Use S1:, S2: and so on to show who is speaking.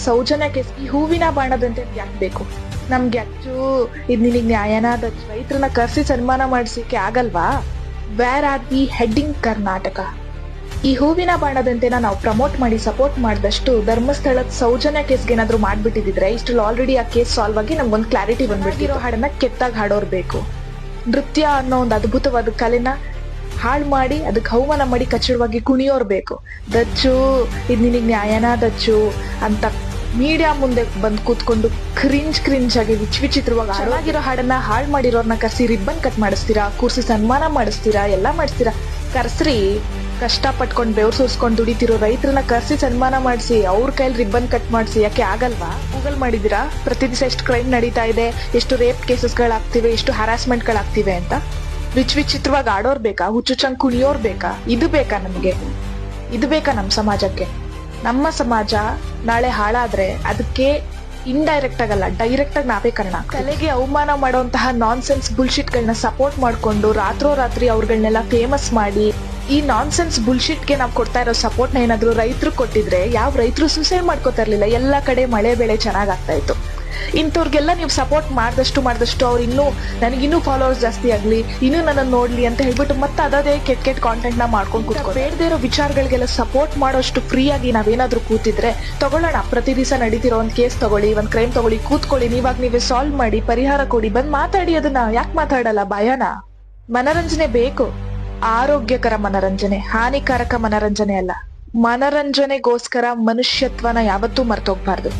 S1: Soujanya case ಈ ಹೂವಿನ ಬಾಣದಂತೆ ಯಾಕೆ ಬೇಕು ನಮ್ಗೆ? ಅಚ್ಚು ಇದ್ ನಿನಗ್ ನ್ಯಾಯನ? ರೈತರನ್ನ ಕರ್ಸಿ ಸನ್ಮಾನ ಮಾಡಿಸಿಕೆ ಆಗಲ್ವಾ? Where are the heading Karnataka? ಈ ಹೂವಿನ ಬಾಣದಂತೆನ ನಾವು ಪ್ರಮೋಟ್ ಮಾಡಿ ಸಪೋರ್ಟ್ ಮಾಡಿದಷ್ಟು ಧರ್ಮಸ್ಥಳದ ಸೌಜನ್ಯ ಕೇಸ್ಗೆ ಏನಾದ್ರು ಮಾಡ್ಬಿಟ್ಟಿದ್ರೆ ಇಷ್ಟು ಆಲ್ರೆಡಿ ಆ ಕೇಸ್ ಸಾಲ್ವ್ ಆಗಿ ನಮ್ಗೊಂದು ಕ್ಲಾರಿಟಿ ಬಂದ್ಬಿಟ್ಟಿರೋ ಹಾಡನ್ನ ಕೆತ್ತಾಗ ಹಾಡೋರ್ ಬೇಕು. ನೃತ್ಯ ಅನ್ನೋ ಒಂದು ಅದ್ಭುತವಾದ ಕಲೆನ ಹಾಳು ಮಾಡಿ ಅದಕ್ಕೆ ಅವಮಾನ ಮಾಡಿ ಕಚ್ಚಡವಾಗಿ ಕುಣಿಯೋರ್ ಬೇಕು. ದಚ್ಚು ಇದ್ ನಿನಗ್ ನ್ಯಾಯನ ದಚ್ಚು ಅಂತ ಮೀಡಿಯಾ ಮುಂದೆ ಬಂದ್ ಕೂತ್ಕೊಂಡು ಕ್ರಿಂಜ್ ಆಗಿ ವಿಚಿತ್ರವಾಗಿ ಹಾಳಾಗಿರೋ ಹಾಡನ್ನ ಹಾಳು ಮಾಡಿರೋರ್ನ ಕರ್ಸಿ ರಿಬ್ಬನ್ ಕಟ್ ಮಾಡಿಸ್ತೀರಾ, ಕೂರ್ಸಿ ಸನ್ಮಾನ ಮಾಡಿಸ್ತೀರಾ, ಎಲ್ಲಾ ಮಾಡಿಸ್ತೀರಾ. ಕರ್ಸ್ರಿ, ಕಷ್ಟ ಪಟ್ಕೊಂಡ್ ಬೆವ್ರು ಸುರ್ಸ್ಕೊಂಡ್ ದುಡಿತಿರೋ ರೈತರನ್ನ ಕರ್ಸಿ ಸನ್ಮಾನ ಮಾಡಿಸಿ ಅವ್ರ ಕೈಲಿ ರಿಬ್ಬನ್ ಕಟ್ ಮಾಡಿಸಿ. ಯಾಕೆ ಆಗಲ್ವಾ? ಗೂಗಲ್ ಮಾಡಿದಿರಾ ಪ್ರತಿ ದಿವಸ ಎಷ್ಟು ಕ್ರೈಮ್ ನಡೀತಾ ಇದೆ, ಎಷ್ಟು ರೇಪ್ ಕೇಸಸ್ಗಳಾಗ್ತಿವೆ, ಎಷ್ಟು ಹರಾಸ್ಮೆಂಟ್ಗಳಾಗ್ತಿವೆ ಅಂತ? ವಿಚಿತ್ರವಾಗಿ ಆಡೋರ್ ಬೇಕಾ? ಹುಚ್ಚುಚ್ಚಂಗ್ ಕುಣಿಯೋರ್ ಬೇಕಾ? ಇದು ಬೇಕಾ ನಮ್ಗೆ? ಇದು ಬೇಕಾ ನಮ್ ಸಮಾಜಕ್ಕೆ? ನಮ್ಮ ಸಮಾಜ ನಾಳೆ ಹಾಳಾದ್ರೆ ಅದಕ್ಕೆ ಇಂಡೈರೆಕ್ಟ್ ಆಗಲ್ಲ, ಡೈರೆಕ್ಟ್ ಆಗಿ ನಾವೇ ಕಾರಣ. ಕಲೆಗೆ ಅವಮಾನ ಮಾಡುವಂತಹ ನಾನ್ಸೆನ್ಸ್ ಬುಲ್ಶಿಟ್ ಗಳನ್ನ ಸಪೋರ್ಟ್ ಮಾಡ್ಕೊಂಡು ರಾತ್ರೋರಾತ್ರಿ ಅವ್ರಗಳನ್ನೆಲ್ಲ ಫೇಮಸ್ ಮಾಡಿ ಈ ನಾನ್ಸೆನ್ಸ್ ಬುಲ್ಶಿಟ್ಗೆ ನಾವು ಕೊಡ್ತಾ ಇರೋ ಸಪೋರ್ಟ್ನ ಏನಾದ್ರು ರೈತರು ಕೊಟ್ಟಿದ್ರೆ ಯಾವ ರೈತರು ಸುಸೈಡ್ ಮಾಡ್ಕೋತಾ ಇರ್ಲಿಲ್ಲ. ಎಲ್ಲಾ ಕಡೆ ಮಳೆ ಬೆಳೆ ಚೆನ್ನಾಗ್ ಆಗ್ತಾ ಇತ್ತು. ಇಂಥವ್ರಿಗೆಲ್ಲ ನೀವು ಸಪೋರ್ಟ್ ಮಾಡಿದಷ್ಟು ಅವ್ರು ನನಗಿನ್ನೂ ಫಾಲೋವರ್ಸ್ ಜಾಸ್ತಿ ಆಗ್ಲಿ, ಇನ್ನೂ ನನ್ನ ನೋಡ್ಲಿ ಅಂತ ಹೇಳ್ಬಿಟ್ಟು ಮತ್ತೆ ಅದೇ ಕೆಟ್ಟ ಕಾಂಟೆಂಟ್ ನ ಮಾಡ್ಕೊಂಡು ಕೂತ್ಕೊಂಡು ಬೇಡದೇ ಇರೋ ವಿಚಾರಗಳಿಗೆಲ್ಲ ಸಪೋರ್ಟ್ ಮಾಡೋಷ್ಟು ಫ್ರೀ ಆಗಿ ನಾವೇನಾದ್ರೂ ಕೂತಿದ್ರೆ ತಗೊಳ್ಳೋಣ. ಪ್ರತಿ ದಿವಸ ನಡೀತಿರೋ ಒಂದ್ ಕೇಸ್ ತಗೊಳ್ಳಿ, ಒಂದ್ ಕ್ರೈಮ್ ತಗೊಳ್ಳಿ, ಕೂತ್ಕೊಳ್ಳಿ, ನೀವೇ ಸಾಲ್ವ್ ಮಾಡಿ, ಪರಿಹಾರ ಕೊಡಿ, ಬಂದ್ ಮಾತಾಡಿ. ಅದನ್ನ ಯಾಕೆ ಮಾತಾಡಲ್ಲ? ಭಯನ? ಮನರಂಜನೆ ಬೇಕು, ಆರೋಗ್ಯಕರ ಮನರಂಜನೆ, ಹಾನಿಕಾರಕ ಮನರಂಜನೆ ಅಲ್ಲ. ಮನರಂಜನೆಗೋಸ್ಕರ ಮನುಷ್ಯತ್ವನ ಯಾವತ್ತೂ ಮರ್ತೋಗ್ಬಾರ್ದು.